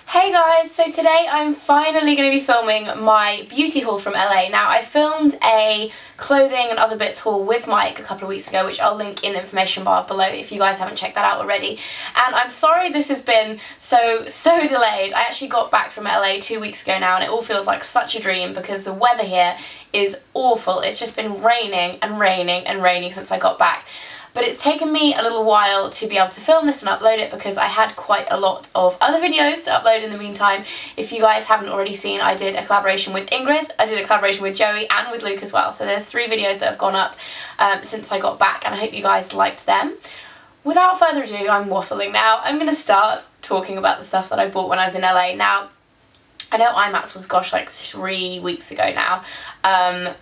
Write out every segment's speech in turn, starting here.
Hey guys, so today I'm finally going to be filming my beauty haul from LA. Now I filmed a clothing and other bits haul with Mike a couple of weeks ago, which I'll link in the information bar below if you guys haven't checked that out already. And I'm sorry this has been so delayed. I actually got back from LA 2 weeks ago now and it all feels like such a dream because the weather here is awful. It's just been raining and raining and raining since I got back. But it's taken me a little while to be able to film this and upload it because I had quite a lot of other videos to upload in the meantime. If you guys haven't already seen, I did a collaboration with Ingrid, I did a collaboration with Joey and with Luke as well. So there's 3 videos that have gone up since I got back and I hope you guys liked them. Without further ado, I'm waffling now. I'm going to start talking about the stuff that I bought when I was in LA. Now, I know IMATS was, gosh, like 3 weeks ago now,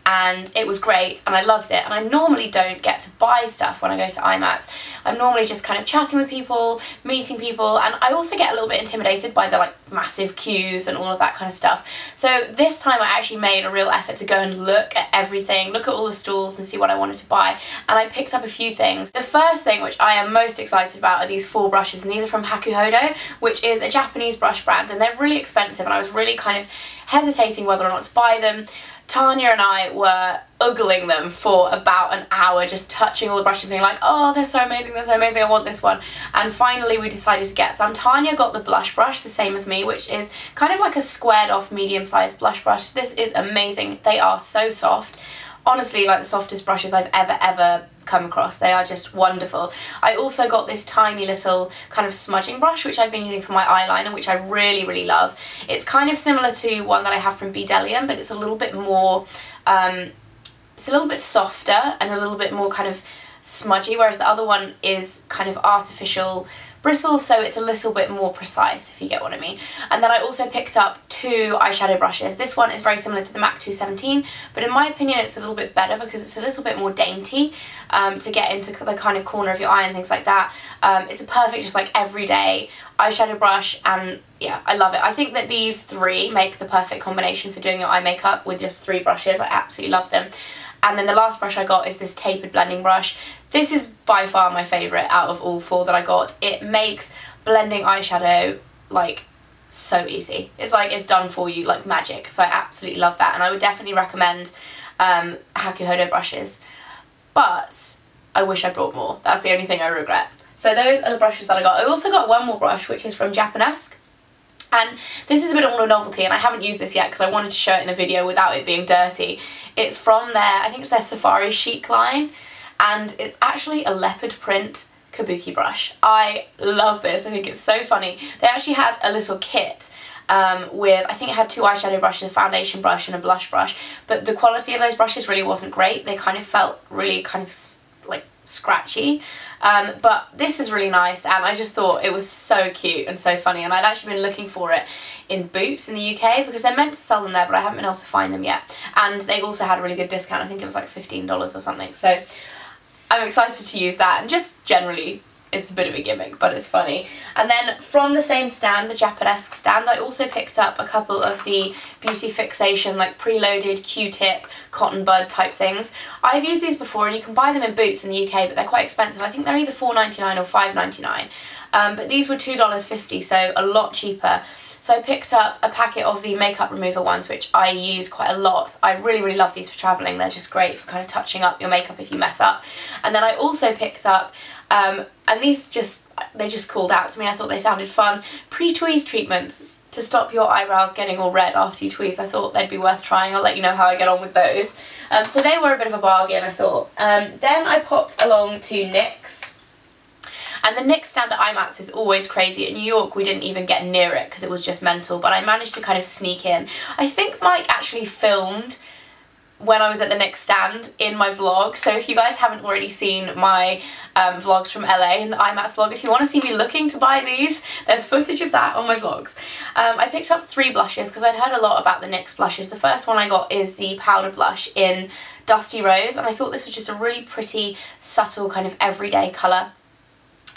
and it was great and I loved it, and I normally don't get to buy stuff when I go to IMATS. I'm normally just kind of chatting with people, meeting people, and I also get a little bit intimidated by the like massive queues and all of that kind of stuff. So this time I actually made a real effort to go and look at everything, look at all the stalls and see what I wanted to buy, and I picked up a few things. The first thing which I am most excited about are these 4 brushes, and these are from Hakuhodo, which is a Japanese brush brand, and they're really expensive and I was really kind of hesitating whether or not to buy them. Tanya and I were ogling them for about an hour, just touching all the brushes, being like, oh, they're so amazing, I want this one. And finally we decided to get some. Tanya got the blush brush, the same as me, which is kind of like a squared off medium-sized blush brush. This is amazing. They are so soft. Honestly, like the softest brushes I've ever come across. They are just wonderful. I also got this tiny little kind of smudging brush which I've been using for my eyeliner, which I really love. It's kind of similar to one that I have from BABW, but it's a little bit more, it's a little bit softer and a little bit more kind of smudgy, whereas the other one is kind of artificial bristles, so it's a little bit more precise, if you get what I mean. And then I also picked up 2 eyeshadow brushes. This one is very similar to the MAC 217, but in my opinion it's a little bit better because it's a little bit more dainty to get into the kind of corner of your eye and things like that. It's a perfect just like everyday eyeshadow brush, and yeah, I love it. I think that these 3 make the perfect combination for doing your eye makeup with just 3 brushes. I absolutely love them. And then the last brush I got is this tapered blending brush. This is by far my favourite out of all 4 that I got. It makes blending eyeshadow like so easy. It's like it's done for you like magic. So I absolutely love that, and I would definitely recommend Hakuhodo brushes. But I wish I brought more. That's the only thing I regret. So those are the brushes that I got. I also got one more brush which is from Japanesque. And this is a bit of a novelty, and I haven't used this yet because I wanted to show it in a video without it being dirty. It's from their, I think it's their Safari Chic line, and it's actually a leopard print kabuki brush. I love this. I think it's so funny. They actually had a little kit with, I think it had 2 eyeshadow brushes, a foundation brush and a blush brush, but the quality of those brushes really wasn't great. They kind of felt really kind of like scratchy, but this is really nice, and I just thought it was so cute and so funny, and I'd actually been looking for it in Boots in the UK because they're meant to sell them there, but I haven't been able to find them yet, and they also had a really good discount. I think it was like $15 or something, so I'm excited to use that, and just generally it's a bit of a gimmick, but it's funny. And then from the same stand, the Japanesque stand, I also picked up a couple of the Beauty Fixation like preloaded Q-tip cotton bud type things. I've used these before, and you can buy them in Boots in the UK, but they're quite expensive. I think they're either $4.99 or $5.99, but these were $2.50, so a lot cheaper. So I picked up a packet of the makeup remover ones, which I use quite a lot. I really love these for travelling. They're just great for kind of touching up your makeup if you mess up. And then I also picked up, and these they just called out to me. I thought they sounded fun. Pre-tweeze treatment to stop your eyebrows getting all red after you tweeze. I thought they'd be worth trying. I'll let you know how I get on with those. So they were a bit of a bargain, I thought. Then I popped along to NYX. And the NYX stand at IMATS is always crazy. At New York we didn't even get near it because it was just mental, but I managed to kind of sneak in. I think Mike actually filmed when I was at the NYX stand in my vlog, so if you guys haven't already seen my vlogs from LA and the IMATS vlog, if you want to see me looking to buy these, there's footage of that on my vlogs. I picked up 3 blushes because I'd heard a lot about the NYX blushes. The first one I got is the powder blush in Dusty Rose, and I thought this was just a really pretty, subtle kind of everyday colour.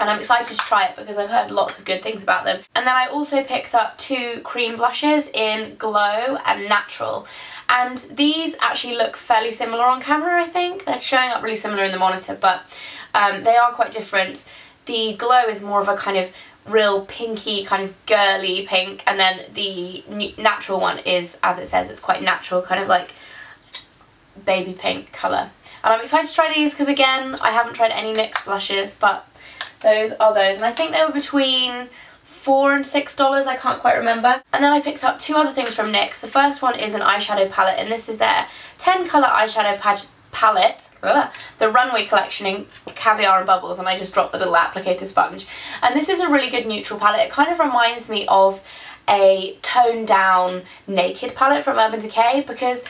And I'm excited to try it because I've heard lots of good things about them. And then I also picked up 2 cream blushes in Glow and Natural. And these actually look fairly similar on camera, I think. They're showing up really similar in the monitor, but they are quite different. The Glow is more of a kind of real pinky kind of girly pink, and then the natural one is, as it says, it's quite natural, kind of like baby pink colour. And I'm excited to try these because, again, I haven't tried any NYX blushes, but those are those. And I think they were between $4 and $6, I can't quite remember. And then I picked up two other things from NYX. The first one is an eyeshadow palette, and this is their 10 colour eyeshadow palette, the Runway collection in Caviar and Bubbles, and I just dropped the little applicator sponge. And this is a really good neutral palette. It kind of reminds me of a toned down Naked palette from Urban Decay, because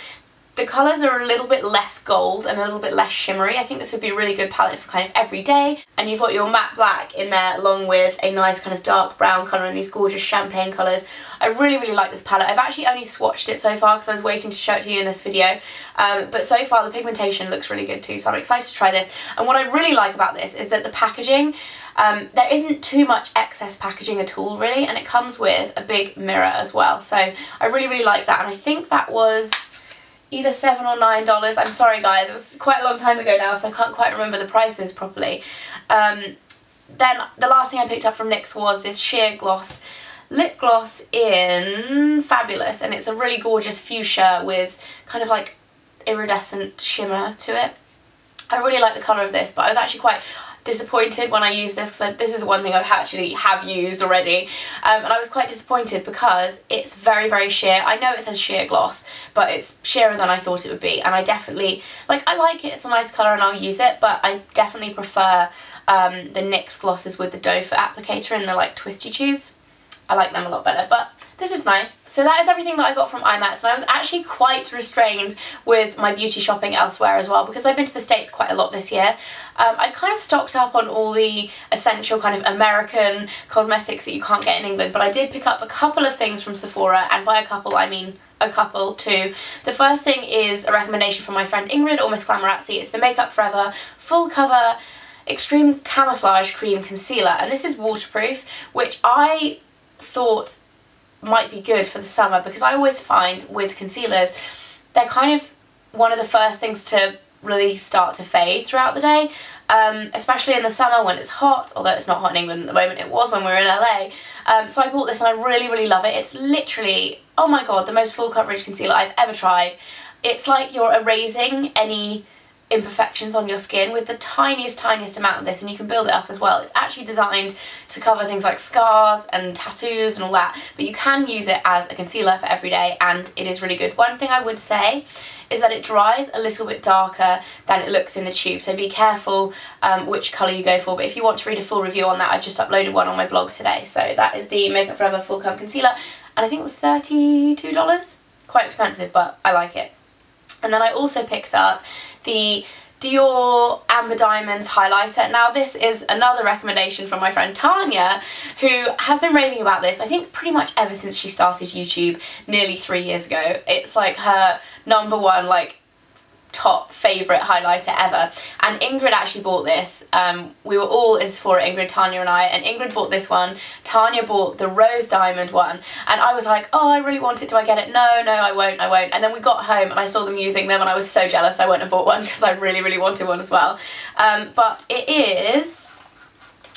the colours are a little bit less gold and a little bit less shimmery. I think this would be a really good palette for kind of every day. And you've got your matte black in there along with a nice kind of dark brown colour and these gorgeous champagne colours. I really, really like this palette. I've actually only swatched it so far because I was waiting to show it to you in this video. But so far the pigmentation looks really good too, so I'm excited to try this. And what I really like about this is that the packaging, there isn't too much excess packaging at all really, and it comes with a big mirror as well. So I really, really like that, and I think that was either $7 or $9. I'm sorry guys, it was quite a long time ago now, so I can't quite remember the prices properly. Then the last thing I picked up from NYX was this sheer gloss lip gloss in Fabulous, and it's a really gorgeous fuchsia with kind of like iridescent shimmer to it. I really like the colour of this, but I was actually quite disappointed when I used this because this is the one thing I've actually used already, and I was quite disappointed because it's very, very sheer. I know it says sheer gloss, but it's sheerer than I thought it would be, and I definitely, like, I like it, it's a nice colour and I'll use it, but I definitely prefer the NYX glosses with the doe foot applicator in the like twisty tubes. I like them a lot better, but this is nice. So that is everything that I got from IMATS, and I was actually quite restrained with my beauty shopping elsewhere as well because I've been to the States quite a lot this year. I kind of stocked up on all the essential kind of American cosmetics that you can't get in England, but I did pick up a couple of things from Sephora, and by a couple I mean a couple too. The first thing is a recommendation from my friend Ingrid, or Miss Glamorazzi. It's the Makeup Forever Full Cover Extreme Camouflage Cream Concealer, and this is waterproof, which I thought might be good for the summer because I always find with concealers they're kind of one of the first things to really start to fade throughout the day, especially in the summer when it's hot, although it's not hot in England at the moment. It was when we were in LA. So I bought this and I really, really love it. It's literally, oh my god, the most full coverage concealer I've ever tried. It's like you're erasing any imperfections on your skin with the tiniest amount of this, and you can build it up as well. It's actually designed to cover things like scars and tattoos and all that, but you can use it as a concealer for every day, and it is really good. One thing I would say is that it dries a little bit darker than it looks in the tube, so be careful which colour you go for. But if you want to read a full review on that, I've just uploaded one on my blog today. So that is the Makeup Forever Full Cover Concealer, and I think it was $32. Quite expensive, but I like it. And then I also picked up the Dior Amber Diamonds highlighter. Now this is another recommendation from my friend Tanya, who has been raving about this I think pretty much ever since she started YouTube nearly 3 years ago. It's like her #1 like top favourite highlighter ever, and Ingrid actually bought this. We were all in Sephora, Ingrid, Tanya and I, and Ingrid bought this one, Tanya bought the rose diamond one, and I was like, oh, I really want it, do I get it? No, I won't. And then we got home and I saw them using them and I was so jealous I went and bought one because I really, really wanted one as well. But it is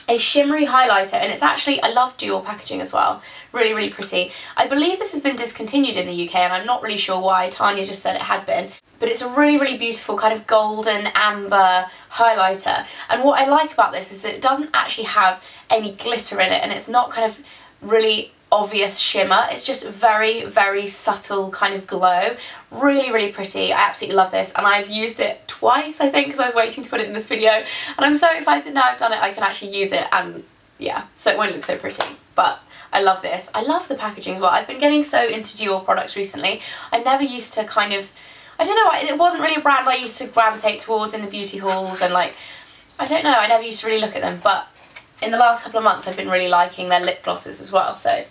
a shimmery highlighter, and it's actually, I love Dior packaging as well. Really, really pretty. I believe this has been discontinued in the UK and I'm not really sure why. Tanya just said it had been. But it's a really, really beautiful kind of golden amber highlighter. And what I like about this is that it doesn't actually have any glitter in it, and it's not kind of really obvious shimmer. It's just very, very subtle kind of glow. Really, really pretty. I absolutely love this, and I've used it twice, I think, because I was waiting to put it in this video, and I'm so excited now I've done it, I can actually use it, and yeah, so it won't look so pretty. But I love this. I love the packaging as well. I've been getting so into Dior products recently. I never used to kind of, I don't know, it wasn't really a brand I used to gravitate towards in the beauty halls, and like, I don't know, I never used to really look at them, but in the last couple of months I've been really liking their lip glosses as well. So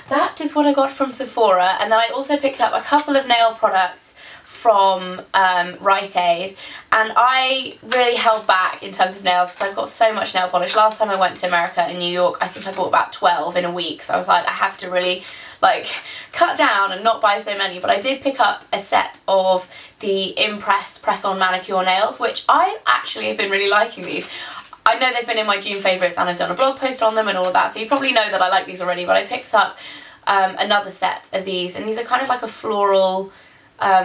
that is what I got from Sephora, and then I also picked up a couple of nail products from Rite Aid, and I really held back in terms of nails because I've got so much nail polish. Last time I went to America in New York, I think I bought about 12 in a week, so I was like, I have to really like cut down and not buy so many. But I did pick up a set of the Impress press-on manicure nails, which I actually have been really liking these. I know they've been in my June favourites and I've done a blog post on them and all of that, so you probably know that I like these already, but I picked up another set of these, and these are kind of like a floral,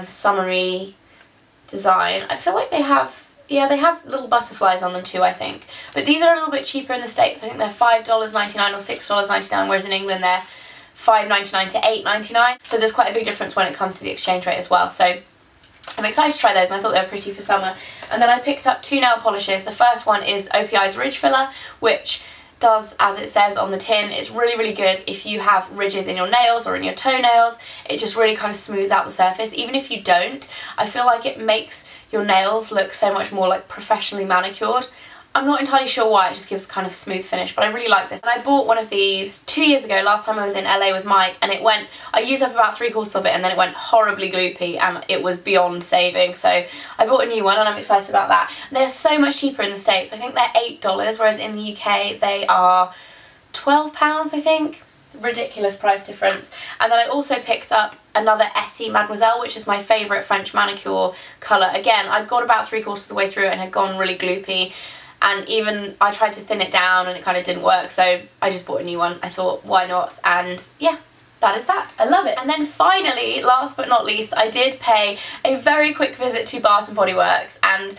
summery design. I feel like they have, yeah, they have little butterflies on them too, I think. But these are a little bit cheaper in the States. I think they're $5.99 or $6.99, whereas in England they're $5.99 to $8.99. So there's quite a big difference when it comes to the exchange rate as well. So I'm excited to try those, and I thought they were pretty for summer. And then I picked up two nail polishes. The first one is OPI's Ridge Filler, which does as it says on the tin. It's really, really good if you have ridges in your nails or in your toenails. It just really kind of smooths out the surface. Even if you don't, I feel like it makes your nails look so much more like professionally manicured. I'm not entirely sure why, it just gives kind of a smooth finish, but I really like this. And I bought one of these 2 years ago, last time I was in LA with Mike, and it went, I used up about 3/4 of it, and then it went horribly gloopy, and it was beyond saving. So I bought a new one, and I'm excited about that. They're so much cheaper in the States. I think they're $8, whereas in the UK they are £12, I think. Ridiculous price difference. And then I also picked up another Essie Mademoiselle, which is my favourite French manicure colour. Again, I'd got about 3/4 of the way through it and had gone really gloopy. And even I tried to thin it down and it kind of didn't work, so I just bought a new one. I thought, why not? And yeah, that is that. I love it. And then finally, last but not least, I did pay a very quick visit to Bath & Body Works, and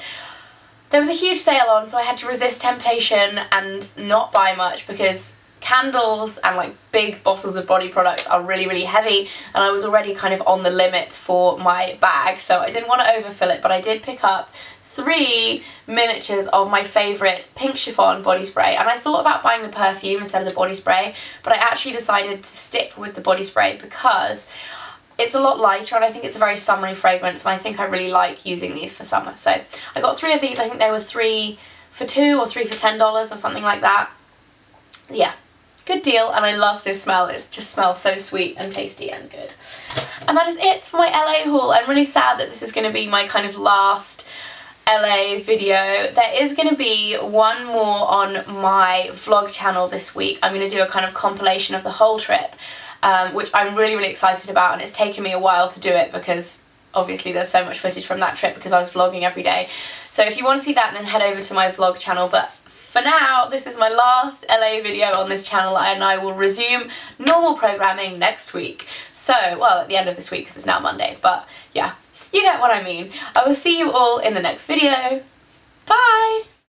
there was a huge sale on, so I had to resist temptation and not buy much, because candles and like big bottles of body products are really, really heavy, and I was already kind of on the limit for my bag, so I didn't want to overfill it. But I did pick up 3 miniatures of my favourite pink chiffon body spray, and I thought about buying the perfume instead of the body spray, but I actually decided to stick with the body spray because it's a lot lighter and I think it's a very summery fragrance, and I think I really like using these for summer. So I got 3 of these. I think they were 3 for $2 or 3 for $10 or something like that. Yeah, good deal, and I love this smell. It just smells so sweet and tasty and good. And that is it for my LA haul. I'm really sad that this is going to be my kind of last LA video. There is going to be one more on my vlog channel this week. I'm going to do a kind of compilation of the whole trip, which I'm really, really excited about, and it's taken me a while to do it because obviously there's so much footage from that trip because I was vlogging every day. So if you want to see that, then head over to my vlog channel. But for now, this is my last LA video on this channel, and I will resume normal programming next week. So, well, at the end of this week because it's now Monday, but yeah. You get what I mean. I will see you all in the next video. Bye!